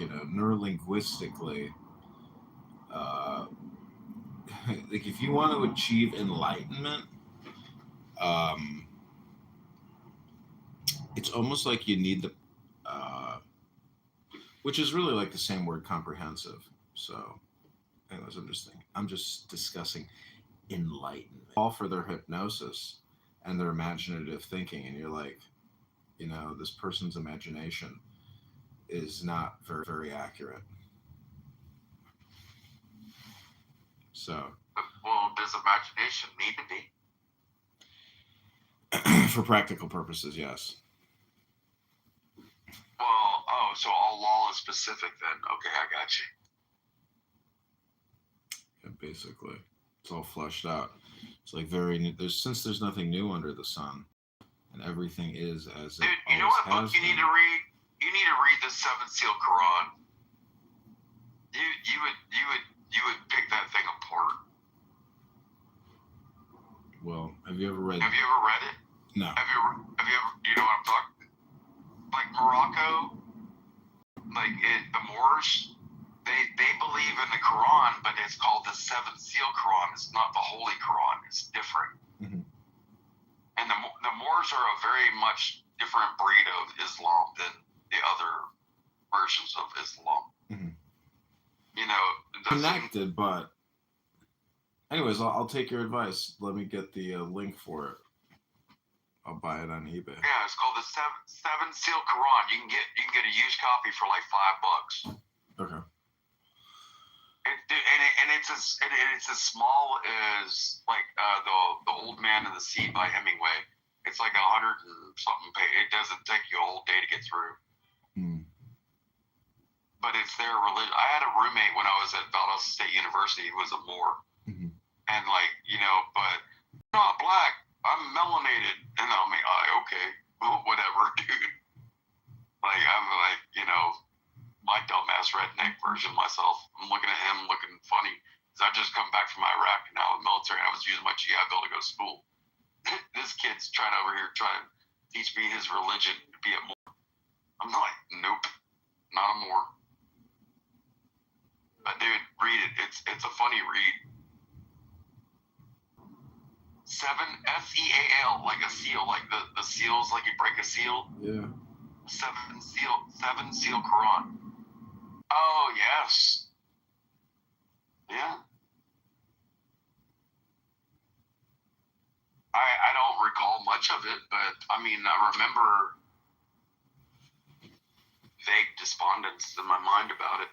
like, neurolinguistically, uh, like if you want to achieve enlightenment, um, it's almost like you need the, uh, which is really like the same word, comprehensive. So, anyways, I'm just discussing enlightenment. All for their hypnosis and their imaginative thinking, and you're like, this person's imagination is not very, very accurate. So, Well, does imagination need to be? for practical purposes, yes. Well, oh, so all law is specific then. Okay, I got you. Yeah, basically, it's all fleshed out. It's like very new. There's nothing new under the sun, and everything is as it Dude, you know always what book has you need been. to read? You need to read the Seven Seal Quran. You would pick that thing apart. Well, have you ever read? Have you ever read it? No. Have you ever? You know what I'm talking? Like Morocco, the Moors, they believe in the Quran, but it's called the Seven Seal Quran. It's not the Holy Quran. It's different. Mm-hmm. And the Moors are a very much different breed of Islam than the other versions of Islam. Mm-hmm. You know, connected, but anyways, I'll take your advice. Let me get the link for it. I'll buy it on eBay. Yeah, it's called the Seven Seal Quran. You can get a used copy for like $5. Okay. And it's as small as like the Old Man and the Sea by Hemingway. It's like 100 and something page. It doesn't take you a whole day to get through. Mm. But it's their religion. I had a roommate when I was at Valdosta State University who was a Moor, Mm-hmm. and but I'm not black. I'm melanated, and I'm like, okay, well, whatever, dude. Like I'm like, my dumbass redneck version of myself. I'm looking at him looking funny because I just come back from Iraq and now in the military. And I was using my GI Bill to go to school. This kid's trying to teach me his religion to be a Moor. I'm like, nope, not a Moor. But dude, read it. It's a funny read. Seven SEAL, like a seal, like the seals, like you break a seal. Yeah. Seven seal Quran. Oh yes. Yeah. I don't recall much of it, but I mean I remember vague despondence in my mind about it.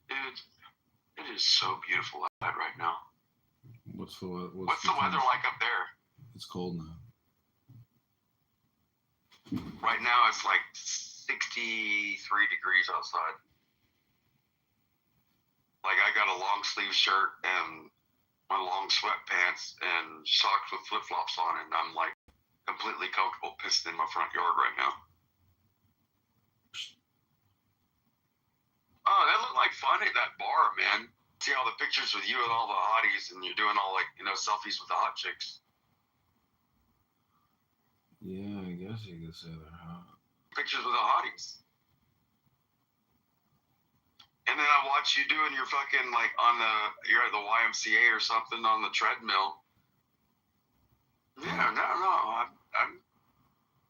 Dude, it is so beautiful outside right now. What's the weather like up there? It's cold now. Right now it's like 63 degrees outside. Like I got a long sleeve shirt and my long sweatpants and socks with flip flops on, and I'm like completely comfortable pissing in my front yard right now. Oh, that looked like fun at that bar, man. See all the pictures with you and all the hotties, and you're doing all selfies with the hot chicks. Yeah, I guess you could say they're hot. Pictures with the hotties. And then I watch you doing your fucking you're at the YMCA or something on the treadmill. Yeah, no,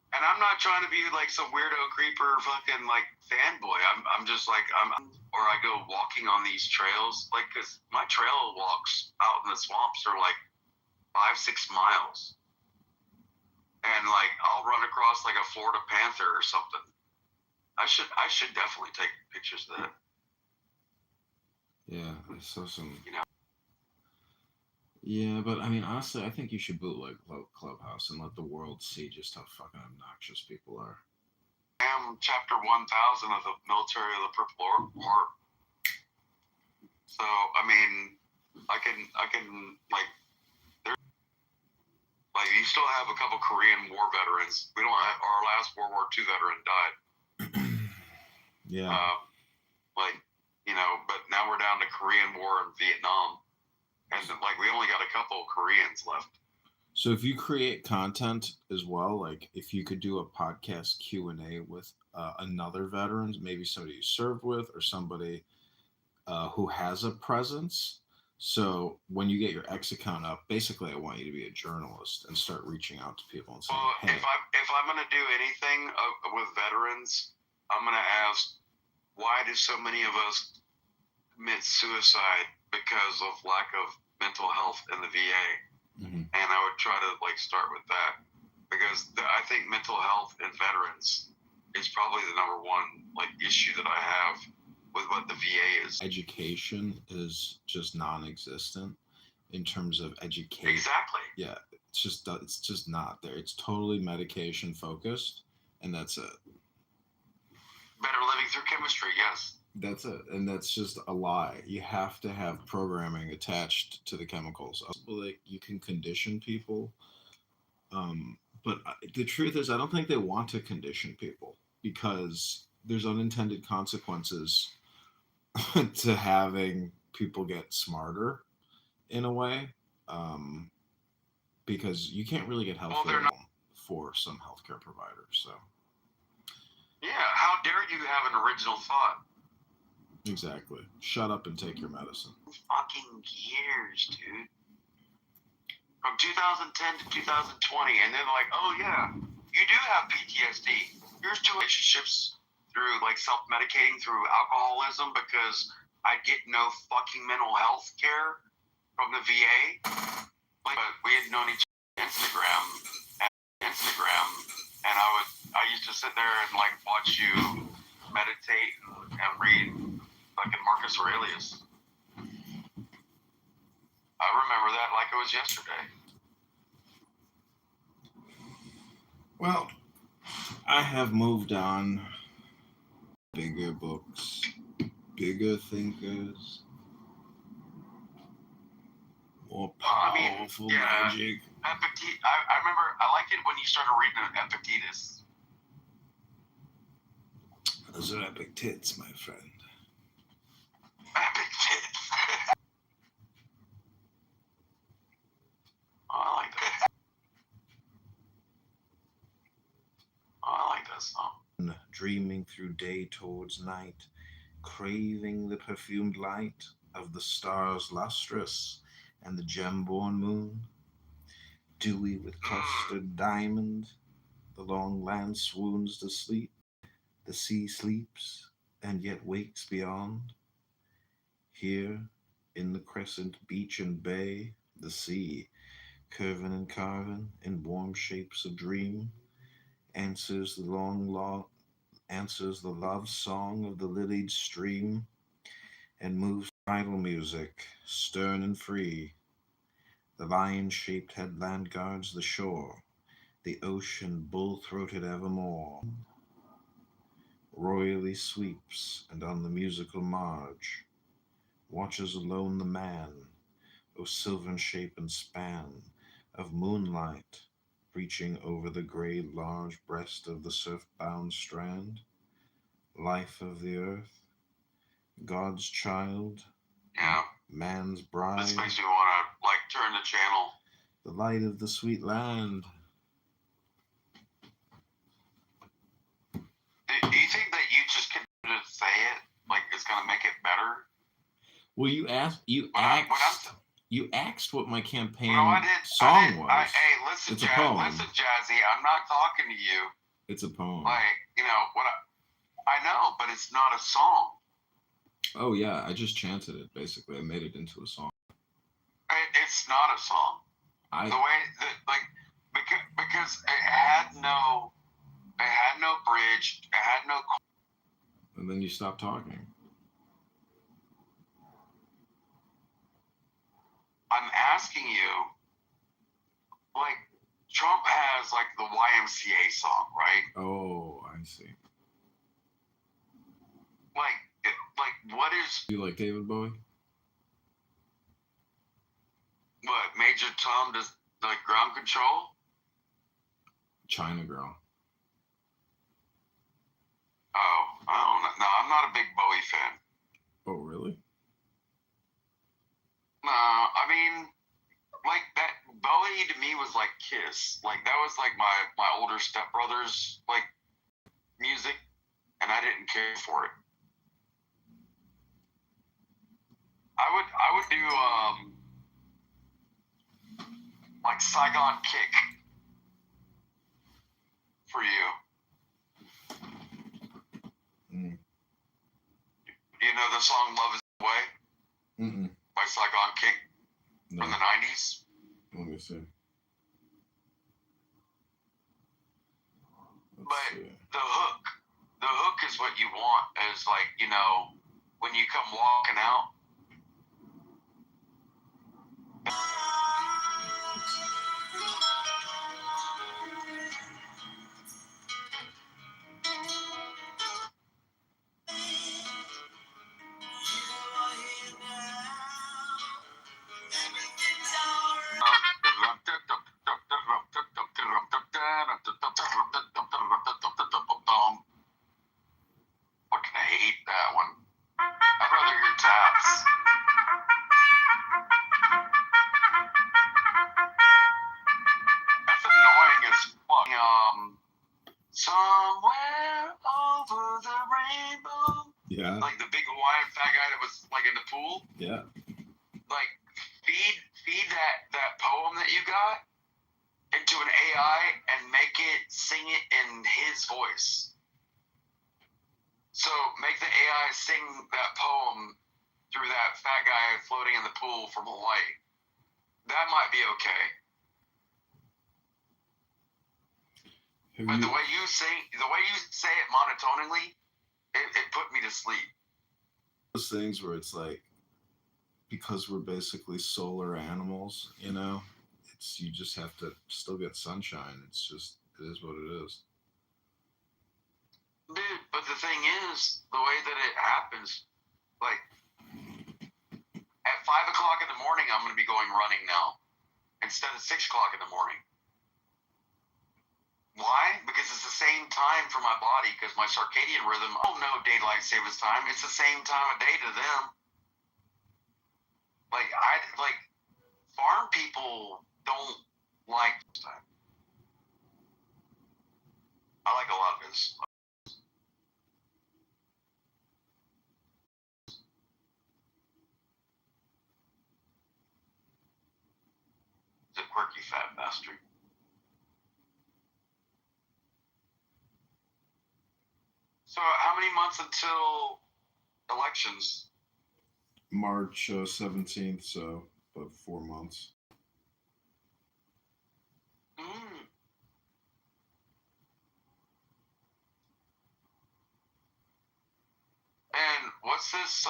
and I'm not trying to be like some weirdo creeper fucking fanboy. I'm just or I go walking on these trails, cause my trail walks out in the swamps are 5-6 miles. And I'll run across a Florida panther or something. I should definitely take pictures of that. Yeah, I saw some. Yeah, but I mean, honestly, I think you should bootleg Clubhouse and let the world see just how fucking obnoxious people are. I am chapter 1000 of the military of the Purple Heart. So I mean, I can you still have a couple Korean War veterans. We don't have, our last World War II veteran died. Yeah. But now we're down to Korean War and Vietnam. And we only got a couple of Koreans left. So if you create content as well, like if you could do a podcast Q&A with another veteran, maybe somebody you served with or somebody who has a presence. So when you get your X account up, basically I want you to be a journalist and start reaching out to people and saying, Well, "Hey, if I'm gonna do anything with veterans, I'm gonna ask, why do so many of us commit suicide because of lack of mental health in the VA? mm-hmm. And I would try to start with that, because I think mental health in veterans is probably the number one issue that I have with what the VA is. Education is just non-existent in terms of education." Exactly. Yeah, it's just not there. It's totally medication focused, and that's it. Better living through chemistry, yes. That's it, and that's just a lie. You have to have programming attached to the chemicals. Like you can condition people, but the truth is, I don't think they want to condition people because there's unintended consequences to having people get smarter in a way, because you can't really get help for some healthcare providers. So yeah, how dare you have an original thought? exactly. Shut up and take your medicine. Fucking years, dude. From 2010 to 2020, and then oh yeah, you do have PTSD. Here's two relationships through self-medicating through alcoholism because I get no fucking mental health care from the VA. But we had known each other on Instagram, and I used to sit there and watch you meditate and read in Marcus Aurelius. I remember that like it was yesterday. Well, I have moved on. Bigger books, bigger thinkers, more powerful magic. I remember I liked it when you started reading Epictetus. Those are epic tits, my friend. Epic tits. I like that. I like that song. Dreaming through day towards night, craving the perfumed light of the stars lustrous and the gem-born moon, dewy with clustered diamond, the long land swoons to sleep, the sea sleeps and yet wakes beyond. Here in the crescent beach and bay, the sea, curving and carving in warm shapes of dream, answers the answers the love song of the lilied stream, and moves bridal music, stern and free. The lion-shaped headland guards the shore, the ocean bull-throated evermore, royally sweeps, and on the musical marge watches alone the man, O sylvan-shapen span of moonlight, reaching over the grey large breast of the surf-bound strand, life of the earth, God's child, yeah, man's bride. This makes me want to turn the channel. The light of the sweet land. Do you think that you just can say it it's gonna make it better? Well, you asked what my campaign song was. Hey, listen, it's a poem. Listen, Jazzy, I'm not talking to you. It's a poem. What I know, but it's not a song. Oh yeah, I just chanted it. Basically, I made it into a song. It's not a song. The way that because it had no bridge, it had no. And then you stopped talking. I'm asking you, Trump has the YMCA song, right? Oh, I see. What is? Do you like David Bowie? What, Major Tom does Ground Control? China Girl. Oh, I don't know. No, I'm not a big Bowie fan. Oh, really? No, I mean, that Bowie to me was like Kiss. Like that was like my older stepbrother's like music, and I didn't care for it. I would do like Saigon Kick for you. Mm. You know the song "Love Is the Way" by Saigon Kick from the '90s. Let me see. But the hook is what you want. Is like, you know, when you come walking out. Fucking hate that one. I'd rather hear taps. That's annoying as fuck. Somewhere over the rainbow. Yeah. Like the big Hawaiian fat guy that was like in the pool. Yeah. Like feed that poem that you got into an AI and make it sing it in his voice. So make the AI sing that poem through that fat guy floating in the pool from Hawaii. That might be okay. But the way you say it monotonally, it put me to sleep. Those things where it's like, because we're basically solar animals, you know, it's, you just have to still get sunshine. It's just, it is what it is. Dude, but the thing is, the way that it happens, like, at 5 o'clock in the morning, I'm going to be going running now, instead of 6 o'clock in the morning. Why? Because it's the same time for my body, because my circadian rhythm, I don't know daylight savings time, it's the same time of day to them. Like, farm people don't like this time. I like a lot of this. The quirky fat bastard. So, how many months until elections? March 17th, so about 4 months. And what's this?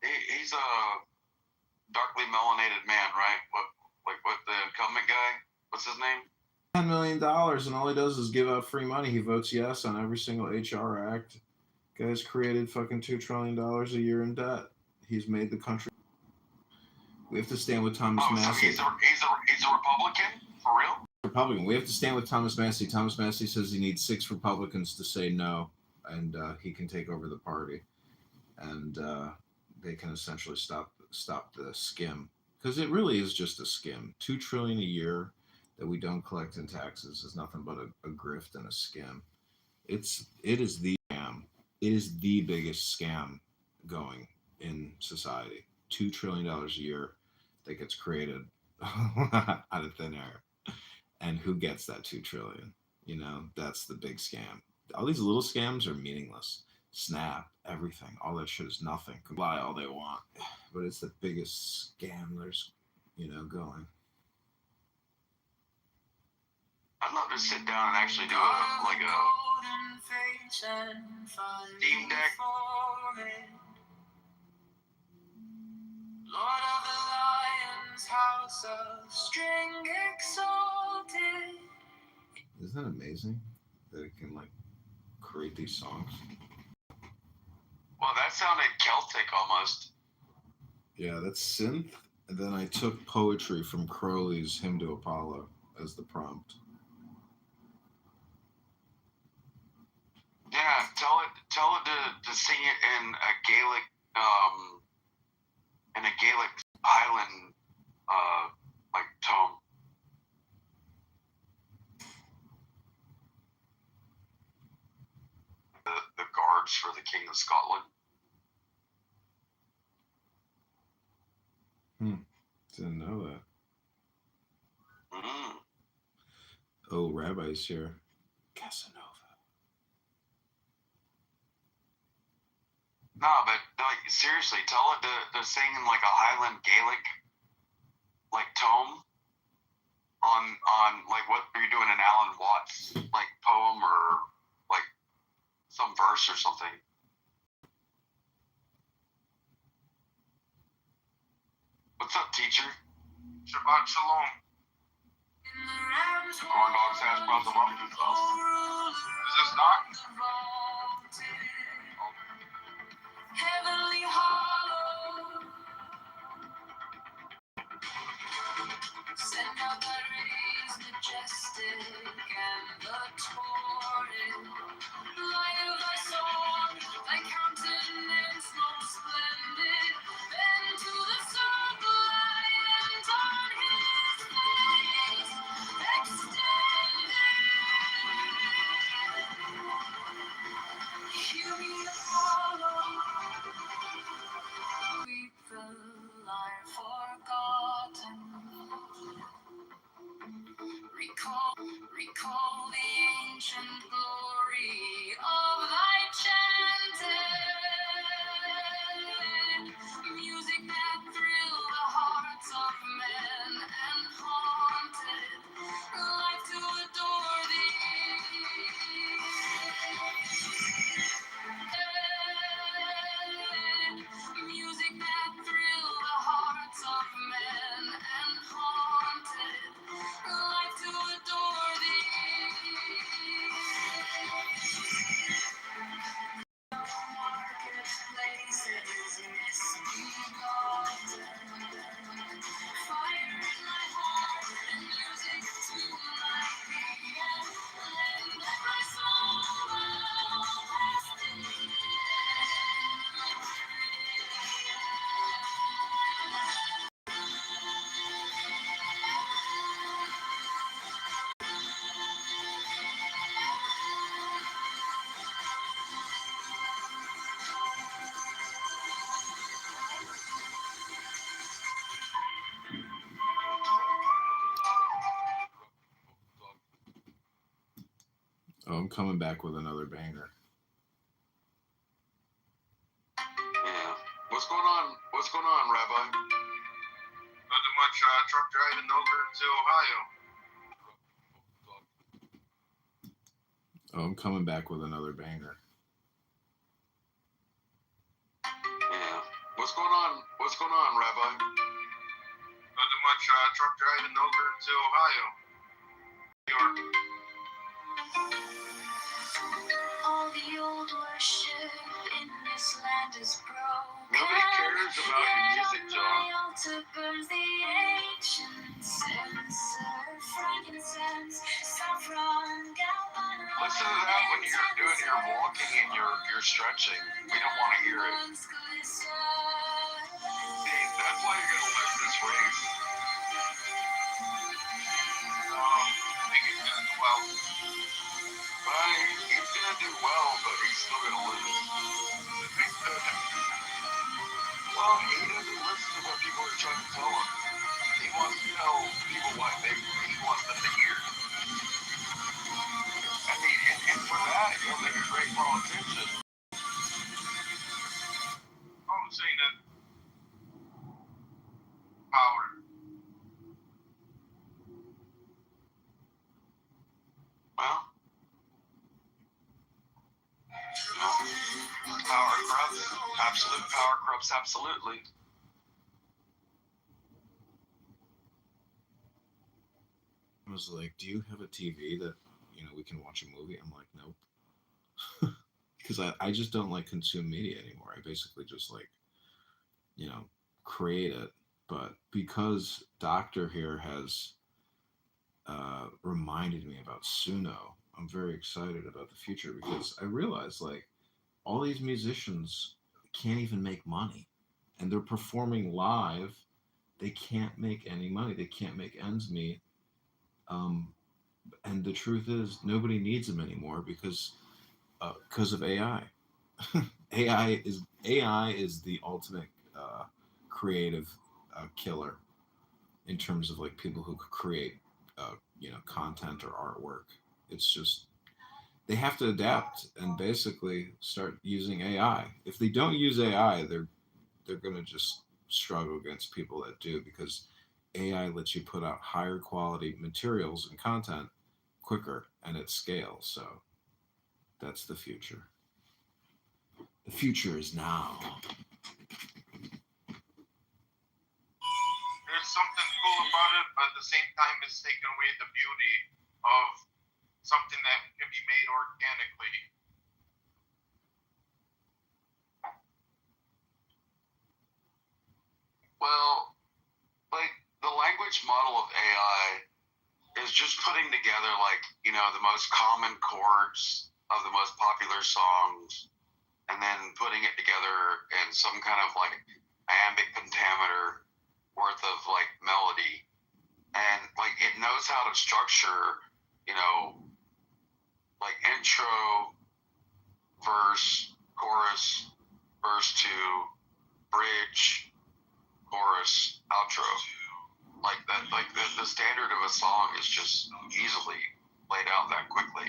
He's a darkly melanated man, right? What the incumbent guy? What's his name? $10 million, and all he does is give out free money. He votes yes on every single HR act. Guy's created fucking $2 trillion a year in debt. He's made the country. We have to stand with Thomas Massey. So he's a Republican? For real? Republican. We have to stand with Thomas Massey. Thomas Massey says he needs 6 Republicans to say no, and he can take over the party, and they can essentially stop the skim, because it really is just a skim. $2 trillion a year that we don't collect in taxes is nothing but a grift and a skim. It is the scam. It is the biggest scam going in society. $2 trillion a year that gets created out of thin air. And who gets that 2 trillion? You know, that's the big scam. All these little scams are meaningless. Snap, everything, all that shit is nothing. Can lie all they want, but it's the biggest scam there's, you know, going. I'd love to sit down and actually do a Steam Deck. Lord of the Lions, house of string exalted. Isn't that amazing that it can like create these songs? Well, that sounded Celtic almost. Yeah, that's synth. And then I took poetry from Crowley's Hymn to Apollo as the prompt. Yeah, tell it to sing it in a Gaelic Highland like tone. works for the King of Scotland. Didn't know that. Mm. Oh, Rabbi's here. Casanova. No, but like seriously, tell it to sing in like a Highland Gaelic like tone on like what are you doing an Alan Watts like poem or like some verse or something. What's up, teacher? Shabbat Shalom. Corn dogs hash browns and barbecue sauce. Is this not? Heavenly hollow, send out thy rays majestic and the torrid light of thy song, thy countenance most splendid, bend to the sunlight on his face extended. Hear me Apollo, weep the lyre forgotten. Recall the ancient glory of thy chanted music that thrill the hearts of men and haunted life to adore thee. Music that thrill the hearts of men and haunted life to adore thee. Marketplaces misbegotten, fire in my heart and music to my ear, lend my soul past Oh, I'm coming back with another banger. Yeah. What's going on? What's going on, Rabbi? Nothing much. Truck driving over to Ohio. Oh, I'm coming back with another banger. Yeah. What's going on? What's going on, Rabbi? Nothing much. Truck driving over to Ohio. New York. all the old worship in this land is broken. Nobody cares about your music, John. My altar burns the ancient censer, frankincense, saffron, galvanized. Listen to that when you're doing your walking and you're stretching. We don't want to hear it. Hey, that's why you're gonna lose this race. I think he's gonna do well. He's gonna do well, but he's still gonna lose. Well, he doesn't listen to what people are trying to tell him. He wants to tell people what he wants them to hear. I mean, and for that, he'll make a great politician. I'm saying that power. Well, power corrupts. Absolute power corrupts absolutely. I was like, "Do you have a TV that we can watch a movie?" I'm like, "Nope," because I just don't like consume media anymore. I basically just like create it. But because Doctor here has reminded me about Suno, I'm very excited about the future because I realize like all these musicians can't even make money, and they're performing live. They can't make any money. They can't make ends meet. And the truth is, nobody needs them anymore because of AI. AI is the ultimate creative killer in terms of like people who create content or artwork. It's just they have to adapt and basically start using AI. If they don't use AI, they're going to just struggle against people that do, because AI lets you put out higher quality materials and content quicker and at scale. So that's the future. The future is now. There's something cool about it, but at the same time, it's taken away the beauty of something that can be made organically. Well, like the language model of AI is just putting together like, the most common chords of the most popular songs and then putting it together in some kind of like iambic pentameter worth of like melody. And like it knows how to structure, like intro, verse, chorus, verse two, bridge, chorus, outro. Like that, like the standard of a song is just easily laid out that quickly,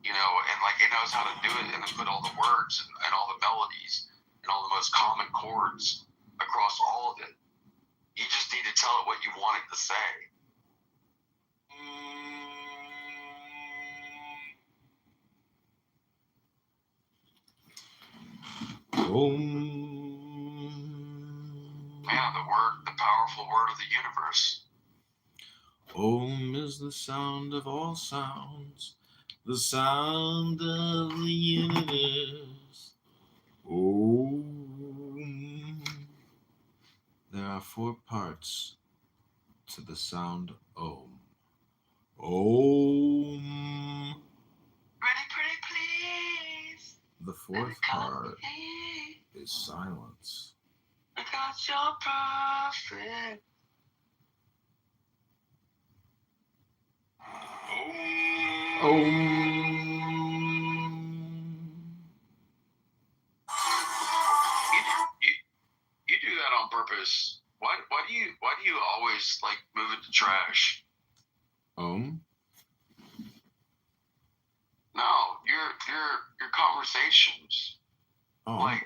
and like it knows how to do it and then put all the words and all the melodies and all the most common chords across all of it. You just need to tell it what you want it to say. Man, the powerful word of the universe. Om is the sound of all sounds, the sound of the universe. Om. There are 4 parts to the sound Om. Om. Pretty, pretty, please. The 4th part is silence. I got your prophet. You do that on purpose. Why do you always like move it to trash? Om. No, your conversations. Oh, Like